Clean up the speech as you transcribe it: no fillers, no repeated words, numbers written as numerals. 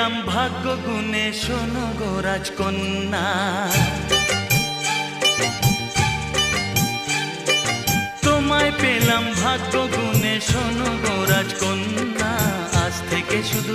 পেলাম ভাগ্য গুণে, শোনো গো রাজকন্যা। তোমায় পেলাম ভাগ্য গুণে, শোনো গো রাজকন্যা। আজ থেকে শুধু